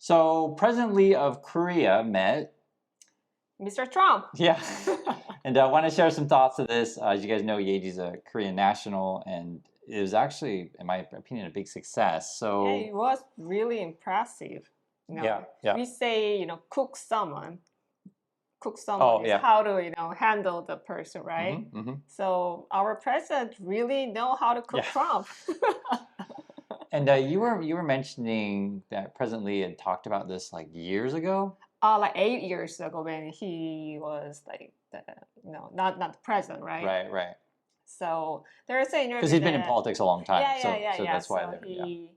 So President Lee of Korea met Mr. Trump. Yeah. And I want to share some thoughts of this. As you guys know, Yeji's a Korean national, and it was actually, in my opinion, a big success. So Yeah, it was really impressive. yeah. We say, cook someone. Cook Oh, someone is yeah. how to, handle the person, right? So our president really know how to cook Yeah. Trump. And you were mentioning that President Lee had talked about this like years ago. Like 8 years ago when he was like not the president, right? Right. So there's an interview Because he's been in that politics a long time. yeah. So that's why So they're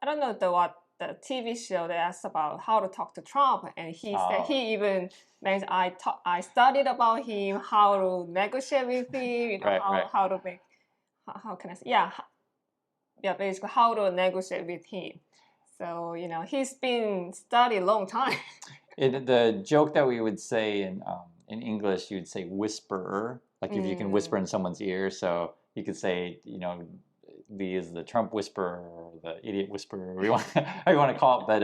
I don't know what the TV show they asked about how to talk to Trump, and he said he even means I studied about him, how to negotiate with him, Right. how to make how can I say basically how to negotiate with him. So he's been studied a long time. The joke that we would say in English, you would say whisperer, like if you can whisper in someone's ear. So you could say, Lee is the Trump whisperer or the idiot whisperer, or however you want to call it. But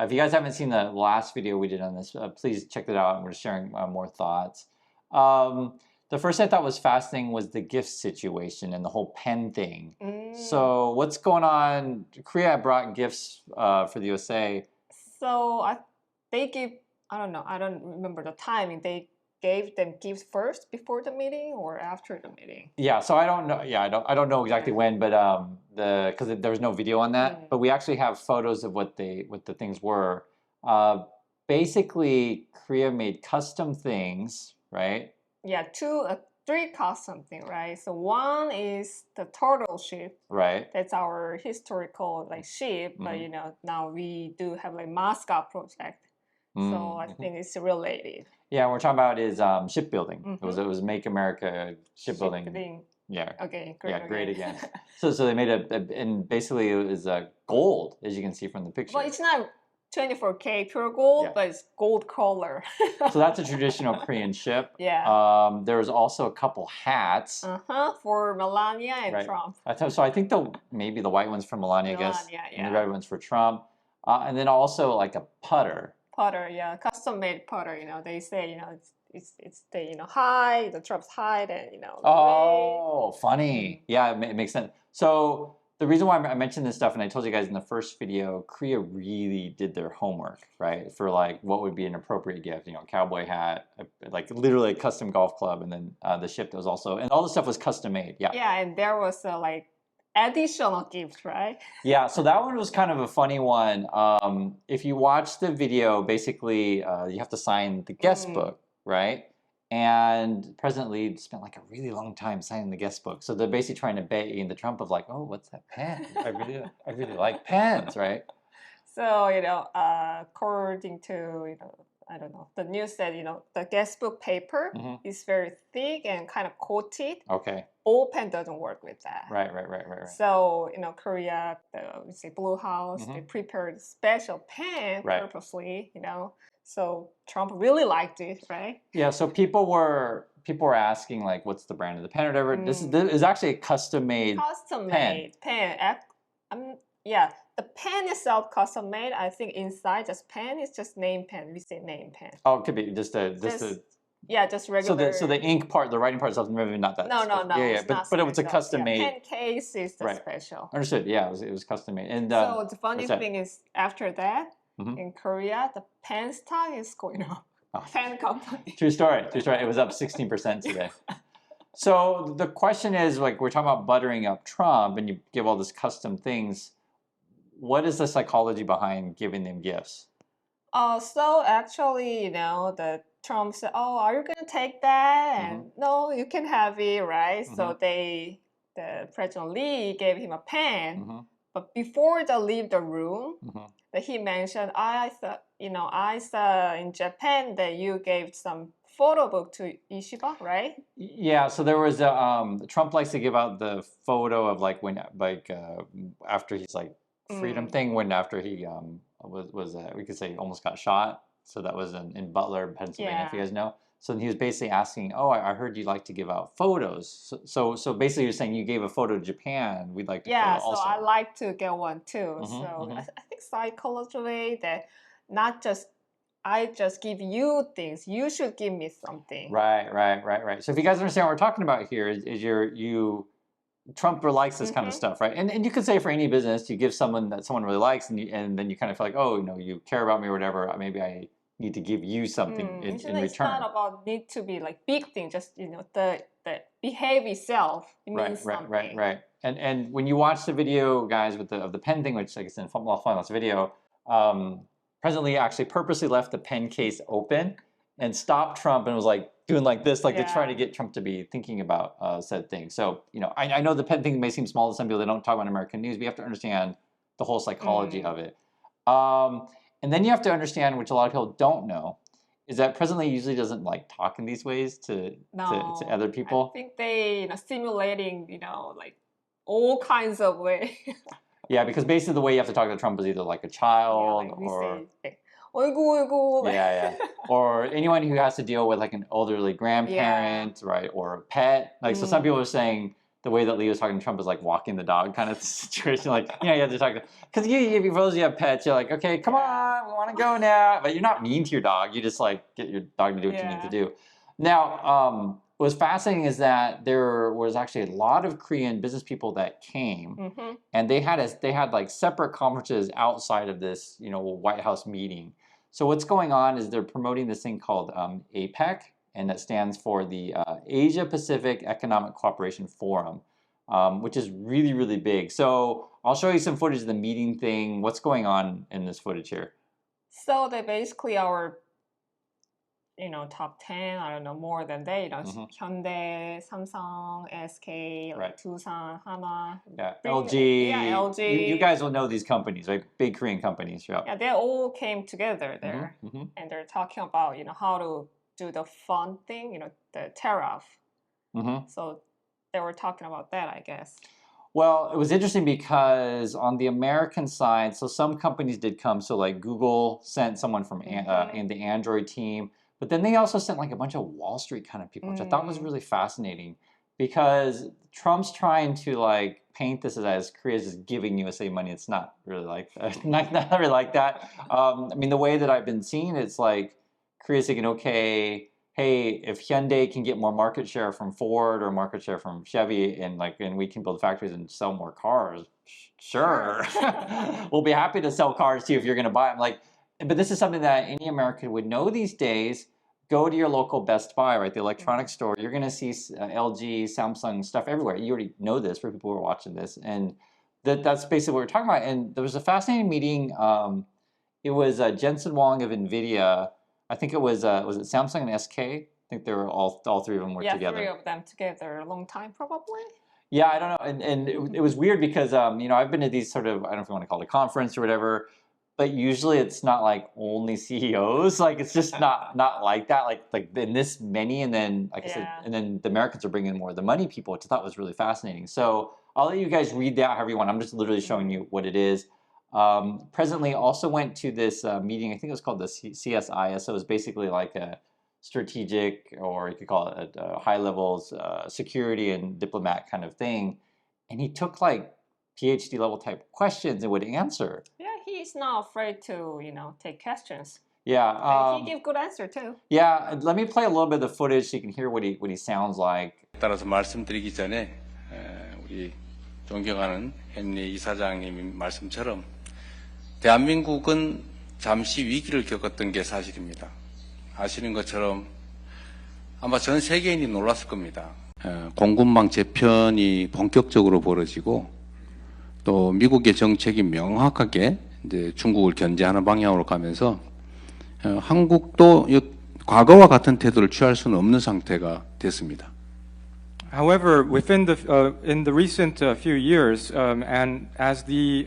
if you guys haven't seen the last video we did on this, please check it out. And we're sharing more thoughts. The first I thought was fascinating was the gift situation and the whole pen thing. So what's going on? Korea brought gifts for the USA. So they give, I don't know, I don't remember the timing. They gave them gifts first before the meeting or after the meeting? Yeah, so I don't know. Yeah, I don't know exactly when, but because there was no video on that, but we actually have photos of what the things were. Basically, Korea made custom things, right? Yeah, three custom thing, right? So one is the turtle ship. Right. That's our historical ship, but now we do have mascot project. So I think it's related. Yeah, what we're talking about is shipbuilding. It was Make America Shipbuilding. Yeah. Okay, great again. So they made and basically it was gold, as you can see from the picture. Well, it's not 24K pure gold, but it's gold color. So that's a traditional Korean ship. Yeah. There was also a couple hats. For Melania and Trump. So I think maybe the white one's for Melania, I guess, and the red one's for Trump. And then also like a putter. Putter, yeah, custom made putter. They say it's the height, the Trump's height, and Oh, funny. Yeah, it makes sense. So the reason why I mentioned this stuff, and I told you guys in the first video, Korea really did their homework, right? For what would be an appropriate gift, cowboy hat, like literally a custom golf club, and then the ship that was also, and all the stuff was custom made. Yeah. Yeah, and there was additional gift, right? Yeah, so that one was kind of a funny one. If you watch the video, basically you have to sign the guest book, right? And President Lee spent a really long time signing the guest book. So they're basically trying to bait in the Trump of oh, what's that pen? I really like pens, right? So according to I don't know, the news said the guest book paper is very thick and kind of coated. Okay. All pen doesn't work with that. Right. So Korea, we say Blue House, they prepared special pen purposely. So Trump really liked it, right? Yeah. So people were asking what's the brand of the pen or whatever. This is actually a custom made pen. Yeah, the pen itself custom made. I think inside just pen is just name pen. We say name pen. Oh, it could be just regular. So the ink part, the writing part itself, maybe not that. No. Yeah. But it was a custom made. Pen case is the special. Understood. Yeah, it was custom made. And so the funny thing is, after that, in Korea, the pen stock is going up. Pen company. True story. It was up 16% today. So the question is, we're talking about buttering up Trump, and you give all this custom things. What is the psychology behind giving them gifts? So actually, the Trump said, "Oh, are you gonna take that?" And no, you can have it, right? So the President Lee gave him a pen, but before they leave the room, that he mentioned, I saw in Japan that you gave some photo book to Ishiba, right? Yeah, so there was Trump likes to give out the photo of when after he's freedom thing, when after he was we could say almost got shot. So that was in Butler, Pennsylvania, if you guys know. So he was basically asking, "Oh, I heard you like to give out photos. So basically, you're saying you gave a photo to Japan. We'd like to photo So also." I like to get one too. So I think psychologically that not just I just give you things, you should give me something. Right. So if you guys understand what we're talking about here, is Trump likes this kind of stuff, right? And you could say for any business, you give someone that someone really likes, and then you kind of feel like, oh, you care about me or whatever. Maybe I need to give you something in return. It's not about need to be like big thing, just the behavior itself. It means something. Right. And when you watch the video, guys, with the pen thing, which like it's in Last video, President Lee actually purposely left the pen case open and stopped Trump and was like doing like this, like to try to get Trump to be thinking about said thing. So, I know the pen thing may seem small to some people. They don't talk about American news, but you have to understand the whole psychology of it. And then you have to understand, which a lot of people don't know, is that President Lee usually doesn't like talk in these ways to other people. I think they simulating, like all kinds of ways. Yeah, because basically the way you have to talk to Trump is either like a child or or anyone who has to deal with like an elderly grandparent, right, or a pet. Like so, some people are saying the way that Lee was talking to Trump is like walking the dog kind of situation. Like you have to talk to because if you have pets, you're like, okay, come on, we want to go now, but you're not mean to your dog. You just like get your dog to do what you need to do. Now, what's fascinating is that there was actually a lot of Korean business people that came, and they had like separate conferences outside of this, White House meeting. So what's going on is they're promoting this thing called APEC, and that stands for the Asia Pacific Economic Cooperation Forum, which is really, really big. So I'll show you some footage of the meeting thing. What's going on in this footage here? So they basically are top 10, I don't know, more than that, Hyundai, Samsung, SK, Doosan, Hana. LG. You guys will know these companies, right? Big Korean companies. Yeah, they all came together there, and they're talking about, how to do the fun thing, the tariff. So they were talking about that, I guess. Well, it was interesting because on the American side, so some companies did come. So like Google sent someone from in the Android team. But then they also sent like a bunch of Wall Street kind of people, which I thought was really fascinating because Trump's trying to like paint this as Korea's just giving USA money. It's not really like that. not really like that. I mean, the way that I've been seeing it's like Korea's thinking, okay, hey, if Hyundai can get more market share from Ford or market share from Chevy and we can build factories and sell more cars, sure. We'll be happy to sell cars to you if you're going to buy them. But this is something that any American would know these days. Go to your local Best Buy, right, the electronics store. You're going to see LG, Samsung stuff everywhere. You already know this for people who are watching this. And that's basically what we're talking about. And there was a fascinating meeting. It was Jensen Huang of NVIDIA. I think it was it Samsung and SK? I think they were all three of them were together. Yeah, 3 of them together a long time probably. Yeah, I don't know. And it was weird because, I've been to these sort of, I don't know if you want to call it a conference or whatever, but usually it's not like only CEOs. Like it's just not like that. Like in this many, and then like I said, and then the Americans are bringing more of the money people, which I thought was really fascinating. So I'll let you guys read that however you want. I'm just literally showing you what it is. President Lee also went to this meeting. I think it was called the CSI. So it was basically like a strategic, or you could call it a high levels security and diplomat kind of thing. And he took like PhD level type questions and would answer. Yeah, he's not afraid to, take questions. Yeah. He gave good answer too. Yeah, let me play a little bit of the footage so you can hear what he sounds like. 따라서 말씀드리기 전에 우리 존경하는 헨리 이사장님 말씀처럼 대한민국은 잠시 위기를 겪었던 게 사실입니다. 아시는 것처럼 아마 전 세계인이 놀랐을 겁니다. 공군망 재편이 본격적으로 벌어지고 또 미국의 정책이 명확하게 이제 중국을 견제하는 방향으로 가면서 한국도 과거와 같은 태도를 취할 수는 없는 상태가 됐습니다. However, within in the recent few years, and as the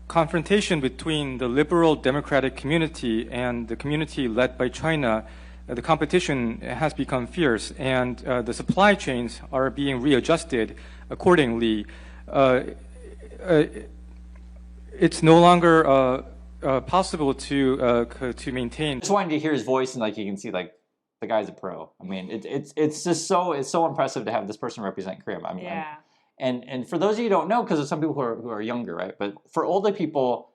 confrontation between the liberal democratic community and the community led by China, the competition has become fierce, and the supply chains are being readjusted accordingly. It's no longer possible to maintain. Just wanted to hear his voice, and like you can see, like the guy's a pro. I mean, it's just so impressive to have this person represent Korea. And for those of you who don't know, because there's some people who are younger, right? But for older people,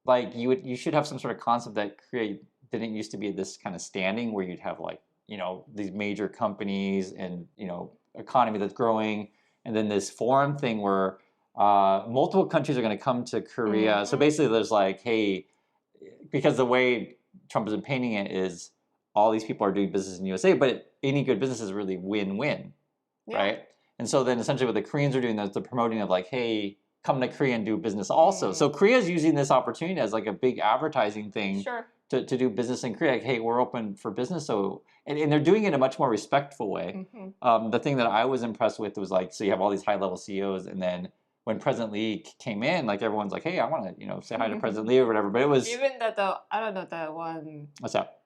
like you should have some sort of concept that Korea didn't used to be this kind of standing where you'd have like, you know, these major companies and, you know, economy that's growing, and then this forum thing where multiple countries are going to come to Korea. So basically there's like, hey, because the way Trump has been painting it is all these people are doing business in the USA, but any good business is really win-win, right? And so then essentially what the Koreans are doing is they're promoting of like, hey, come to Korea and do business also. So Korea is using this opportunity as like a big advertising thing to do business in Korea. Like, hey, we're open for business. So and they're doing it in a much more respectful way. The thing that I was impressed with was like, so you have all these high-level CEOs, and then when President Lee came in, like everyone's like, hey, I want to, you know, say hi to President Lee or whatever. But it was even the I don't know, the one. What's that?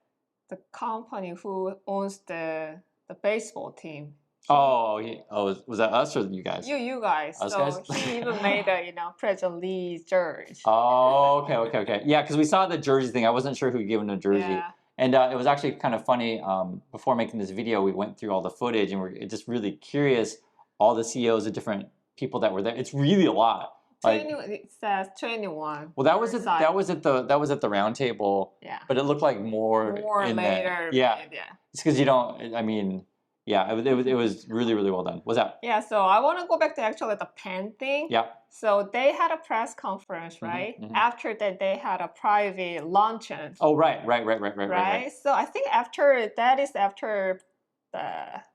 The company who owns the baseball team. Was that us or you guys? You guys. Us so guys? he even made a, you know, President Lee's jersey. Oh, okay. Yeah, because we saw the jersey thing. I wasn't sure who gave him a jersey. Yeah. And it was actually kind of funny. Before making this video, we went through all the footage, and we're just really curious. All the CEOs of different people that were there. It's really a lot. Like, it says 21. well, that was at the round table. Yeah. But it looked like more in later. there. Yeah. It's because you don't. I mean, yeah. It was really well done. What's that? Yeah. So I want to go back to actually the pen thing. Yeah. So they had a press conference, right? After that, they had a private luncheon. Oh, right. So I think after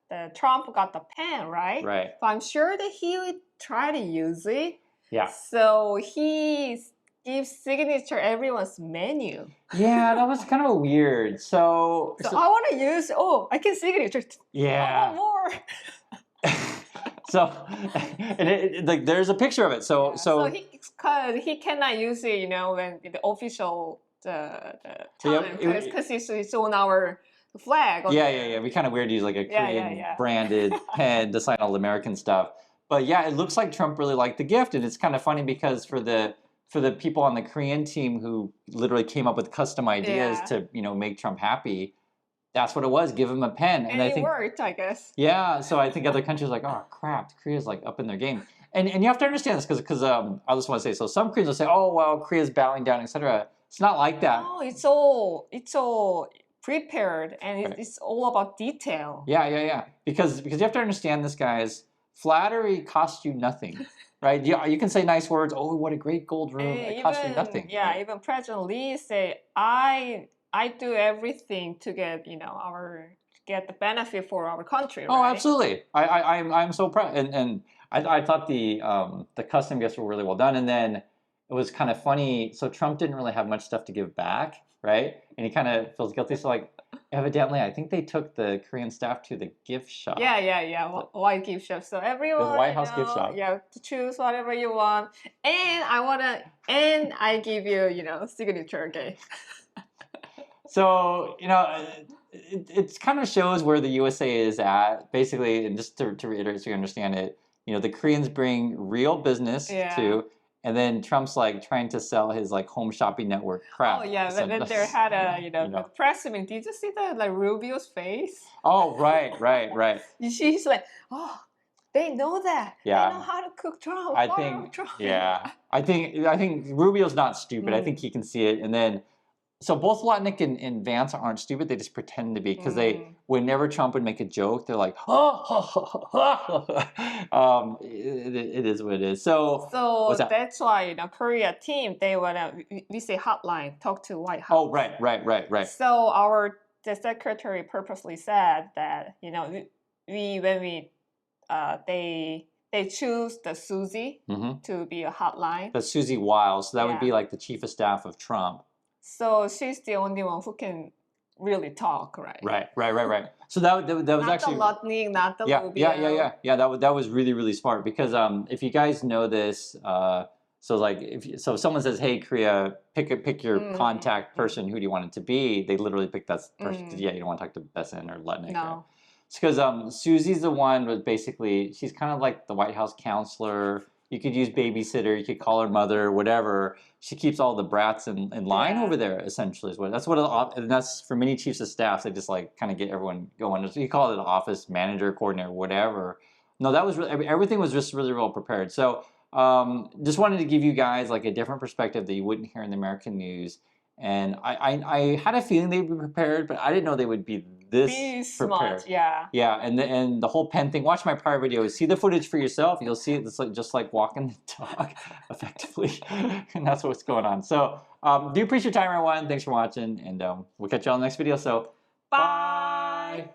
the Trump got the pen, right? Right. But I'm sure that he would try to use it. Yeah. So he gives signature everyone's menu. Yeah, that was kind of weird. So I want to use. Oh, I can signature. Yeah. I want more. So, and like there's a picture of it. So he cannot use it, you know, when the official the time because it's on our flag. Yeah. We kind of weird to use like a Korean branded pen to sign all the American stuff. But yeah, it looks like Trump really liked the gift, and it's kind of funny because for the people on the Korean team who literally came up with custom ideas to, you know, make Trump happy, that's what it was. Give him a pen, and I think it worked, I guess. Yeah, so I think other countries are like, oh crap, Korea's like up in their game, and you have to understand this because I just want to say, so some Koreans will say, oh well, Korea's bowing down, etc. It's not like that. No, it's all prepared, and it's all about detail. Yeah. Because you have to understand this, guys. Flattery costs you nothing, right? You can say nice words. Oh, what a great gold room! It costs you nothing. Yeah, right? Even President Lee say, I do everything to get, you know, get the benefit for our country. Oh, right? absolutely. I'm so proud, and I thought the custom gifts were really well done, and then it was kind of funny. So Trump didn't really have much stuff to give back, right? And he kind of feels guilty. So like, evidently, I think they took the Korean staff to the gift shop. Yeah. White gift shop. So everyone, the White House gift shop. Yeah, to choose whatever you want, and I give you, you know, signature gift. So, you know, it kind of shows where the USA is at, basically, and just to reiterate so you understand it, you know, the Koreans bring real business to, and then Trump's like trying to sell his like home shopping network crap. Oh yeah, then there had a, you know, the press meeting. Did you see the like Rubio's face? Oh right. She's like, oh, they know that. Yeah. They know how to cook Trump. I think Rubio's not stupid. I think he can see it, and then. So both Lutnick and Vance aren't stupid. They just pretend to be because whenever Trump would make a joke, they're like, it is what it is. So that's why, you know, Korea team, they wanna, we say hotline, talk to White House. Oh right. So the secretary purposely said that, you know, they choose the Susie to be a hotline. That's Susie Wiles. So that would be like the chief of staff of Trump. So she's the only one who can really talk, right? Right. So that was not actually not the Lutnick, not the Rubio. Yeah. That was really smart because if you guys know this, so like if someone says, hey Korea, pick your contact person, who do you want it to be? They literally pick that person. Yeah, you don't want to talk to Besson or Lutnick. No. Right? It's because Susie's the one was basically she's kind of like the White House counselor. You could use babysitter. You could call her mother, whatever. She keeps all the brats in line over there. Essentially, is what that's what. And that's for many chiefs of staff. They just like kind of get everyone going. You call it an office manager, coordinator, whatever. No, that was really, everything was just really well prepared. So just wanted to give you guys like a different perspective that you wouldn't hear in the American news. And I had a feeling they'd be prepared, but I didn't know they would be this prepared. Smart, yeah. Yeah, and the whole pen thing. Watch my prior videos. See the footage for yourself. You'll see it's like just like walking the dog, effectively, and that's what's going on. So do appreciate your time, everyone. Thanks for watching, and we'll catch you on the next video. So Bye.